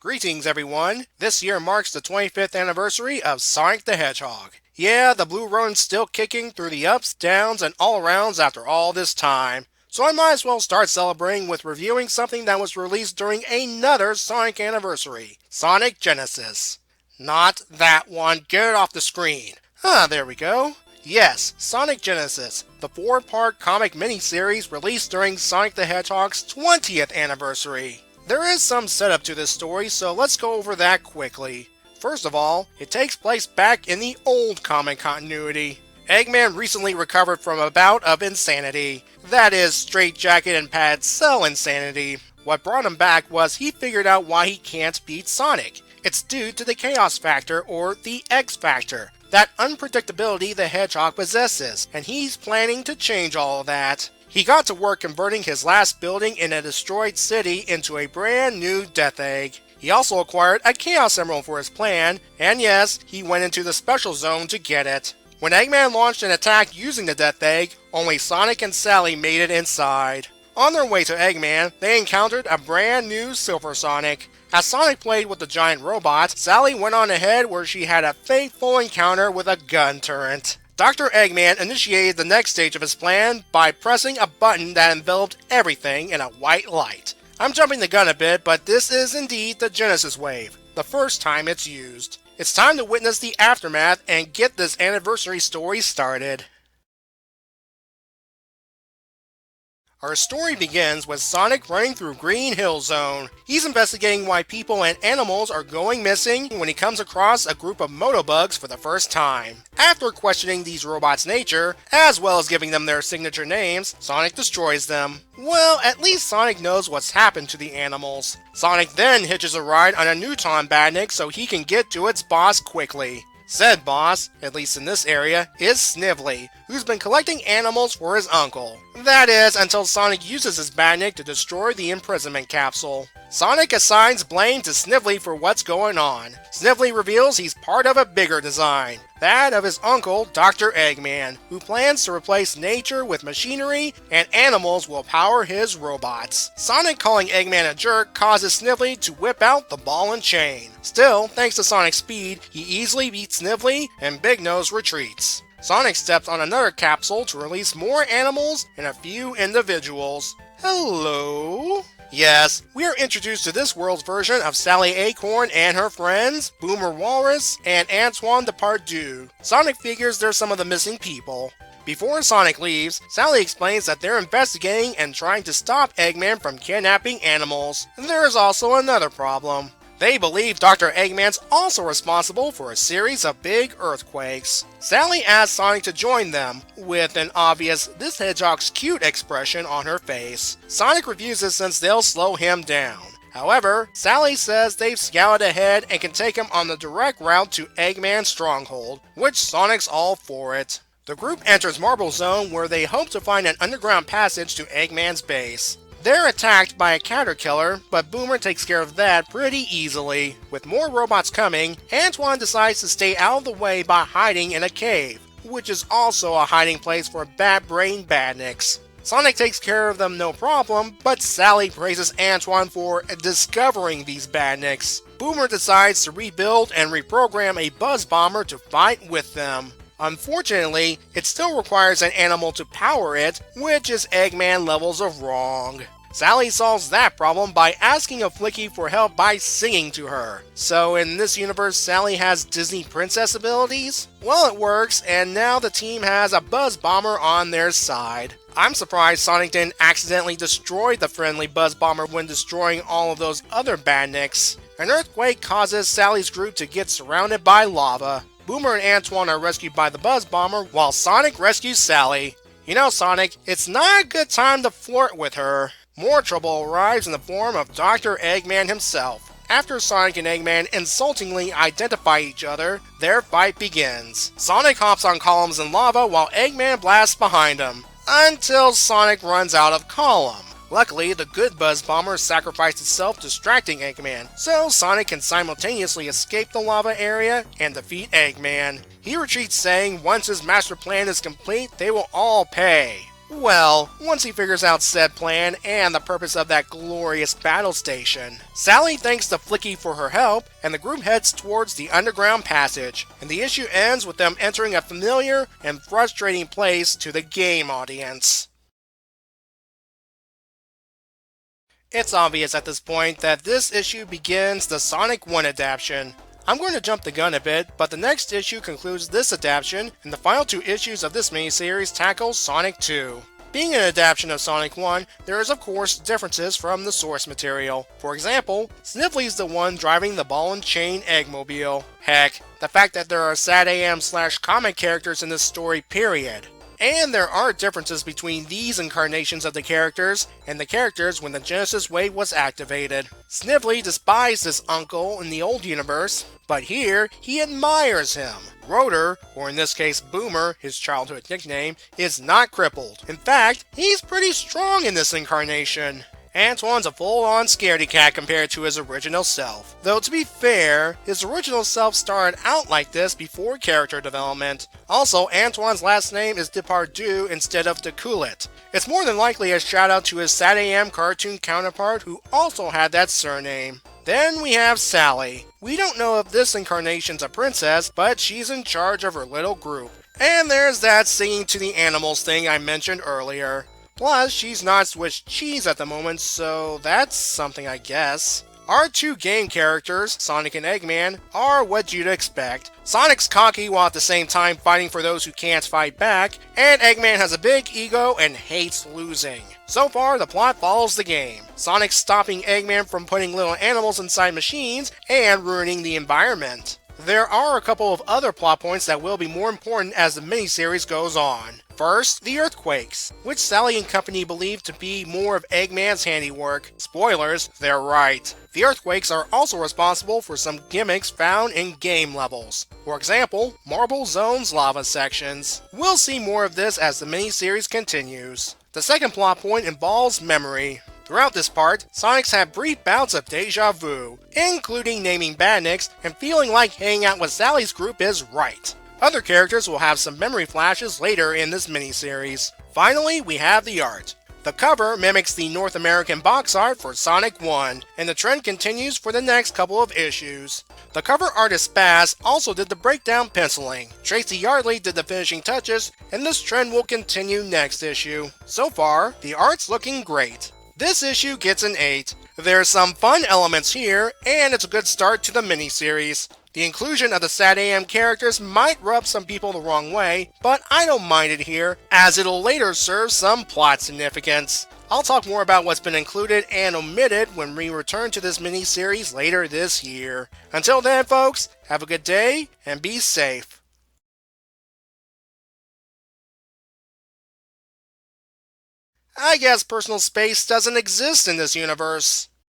Greetings everyone! This year marks the 25th anniversary of Sonic the Hedgehog. Yeah, the blue rodent's still kicking through the ups, downs, and all-arounds after all this time. So I might as well start celebrating with reviewing something that was released during another Sonic anniversary, Sonic Genesis. Not that one, get it off the screen. There we go. Yes, Sonic Genesis, the 4-part comic miniseries released during Sonic the Hedgehog's 20th anniversary. There is some setup to this story, so let's go over that quickly. First of all, it takes place back in the old comic continuity. Eggman recently recovered from a bout of insanity. That is, straitjacket and pad cell insanity. What brought him back was he figured out why he can't beat Sonic. It's due to the Chaos Factor, or the X Factor, that unpredictability the Hedgehog possesses, and he's planning to change all of that. He got to work converting his last building in a destroyed city into a brand new Death Egg. He also acquired a Chaos Emerald for his plan, and yes, he went into the Special Zone to get it. When Eggman launched an attack using the Death Egg, only Sonic and Sally made it inside. On their way to Eggman, they encountered a brand new Silver Sonic. As Sonic played with the giant robot, Sally went on ahead where she had a fateful encounter with a gun turret. Dr. Eggman initiated the next stage of his plan by pressing a button that enveloped everything in a white light. I'm jumping the gun a bit, but this is indeed the Genesis Wave, the first time it's used. It's time to witness the aftermath and get this anniversary story started. Our story begins with Sonic running through Green Hill Zone. He's investigating why people and animals are going missing when he comes across a group of Motobugs for the first time. After questioning these robots' nature, as well as giving them their signature names, Sonic destroys them. Well, at least Sonic knows what's happened to the animals. Sonic then hitches a ride on a Newton Badnik so he can get to its boss quickly. Said boss, at least in this area, is Snively, who's been collecting animals for his uncle. That is, until Sonic uses his Badnik to destroy the imprisonment capsule. Sonic assigns blame to Snively for what's going on. Snively reveals he's part of a bigger design, that of his uncle, Dr. Eggman, who plans to replace nature with machinery and animals will power his robots. Sonic calling Eggman a jerk causes Snively to whip out the ball and chain. Still, thanks to Sonic's speed, he easily beats Snively and Big Nose retreats. Sonic steps on another capsule to release more animals and a few individuals. Hello? Yes, we are introduced to this world's version of Sally Acorn and her friends, Boomer Walrus, and Antoine Depardieu. Sonic figures they're some of the missing people. Before Sonic leaves, Sally explains that they're investigating and trying to stop Eggman from kidnapping animals. There is also another problem. They believe Dr. Eggman's also responsible for a series of big earthquakes. Sally asks Sonic to join them, with an obvious "this hedgehog's cute" expression on her face. Sonic refuses since they'll slow him down. However, Sally says they've scouted ahead and can take him on the direct route to Eggman's stronghold, which Sonic's all for it. The group enters Marble Zone where they hope to find an underground passage to Eggman's base. They're attacked by a counter-killer, but Boomer takes care of that pretty easily. With more robots coming, Antoine decides to stay out of the way by hiding in a cave, which is also a hiding place for bat-brained badniks. Sonic takes care of them no problem, but Sally praises Antoine for discovering these badniks. Boomer decides to rebuild and reprogram a buzz bomber to fight with them. Unfortunately, it still requires an animal to power it, which is Eggman levels of wrong. Sally solves that problem by asking a Flicky for help by singing to her. So in this universe, Sally has Disney princess abilities? Well, it works, and now the team has a Buzz Bomber on their side. I'm surprised Sonic didn't accidentally destroy the friendly Buzz Bomber when destroying all of those other badniks. An earthquake causes Sally's group to get surrounded by lava. Boomer and Antoine are rescued by the Buzz Bomber, while Sonic rescues Sally. You know, Sonic, it's not a good time to flirt with her. More trouble arrives in the form of Dr. Eggman himself. After Sonic and Eggman insultingly identify each other, their fight begins. Sonic hops on columns and lava while Eggman blasts behind him, until Sonic runs out of column. Luckily, the good Buzz Bomber sacrificed itself distracting Eggman, so Sonic can simultaneously escape the lava area and defeat Eggman. He retreats saying once his master plan is complete, they will all pay. Well, once he figures out said plan and the purpose of that glorious battle station, Sally thanks the Flicky for her help, and the group heads towards the underground passage, and the issue ends with them entering a familiar and frustrating place to the game audience. It's obvious at this point that this issue begins the Sonic 1 adaptation. I'm going to jump the gun a bit, but the next issue concludes this adaptation, and the final two issues of this miniseries tackle Sonic 2. Being an adaptation of Sonic 1, there is of course differences from the source material. For example, Sniffly's the one driving the ball and chain Eggmobile. Heck, the fact that there are SatAM/comic characters in this story, period. And there are differences between these incarnations of the characters and the characters when the Genesis Wave was activated. Sniffly despised his uncle in the old universe, but here he admires him. Rotor, or in this case Boomer, his childhood nickname, is not crippled. In fact, he's pretty strong in this incarnation. Antoine's a full-on scaredy cat compared to his original self. Though to be fair, his original self started out like this before character development. Also, Antoine's last name is Depardieu instead of DeCoulet. It's more than likely a shout out to his SatAM cartoon counterpart who also had that surname. Then we have Sally. We don't know if this incarnation's a princess, but she's in charge of her little group. And there's that singing to the animals thing I mentioned earlier. Plus, she's not Swiss cheese at the moment, so that's something I guess. Our two game characters, Sonic and Eggman, are what you'd expect. Sonic's cocky while at the same time fighting for those who can't fight back, and Eggman has a big ego and hates losing. So far, the plot follows the game. Sonic's stopping Eggman from putting little animals inside machines and ruining the environment. There are a couple of other plot points that will be more important as the miniseries goes on. First, the earthquakes, which Sally and company believe to be more of Eggman's handiwork. Spoilers, they're right. The earthquakes are also responsible for some gimmicks found in game levels. For example, Marble Zone's lava sections. We'll see more of this as the miniseries continues. The second plot point involves memory. Throughout this part, Sonic's had brief bouts of deja vu, including naming Badniks and feeling like hanging out with Sally's group is right. Other characters will have some memory flashes later in this miniseries. Finally, we have the art. The cover mimics the North American box art for Sonic 1, and the trend continues for the next couple of issues. The cover artist Spaz also did the breakdown penciling. Tracy Yardley did the finishing touches, and this trend will continue next issue. So far, the art's looking great. This issue gets an 8. There's some fun elements here, and it's a good start to the miniseries. The inclusion of the SatAM characters might rub some people the wrong way, but I don't mind it here, as it'll later serve some plot significance. I'll talk more about what's been included and omitted when we return to this miniseries later this year. Until then, folks, have a good day and be safe. I guess personal space doesn't exist in this universe.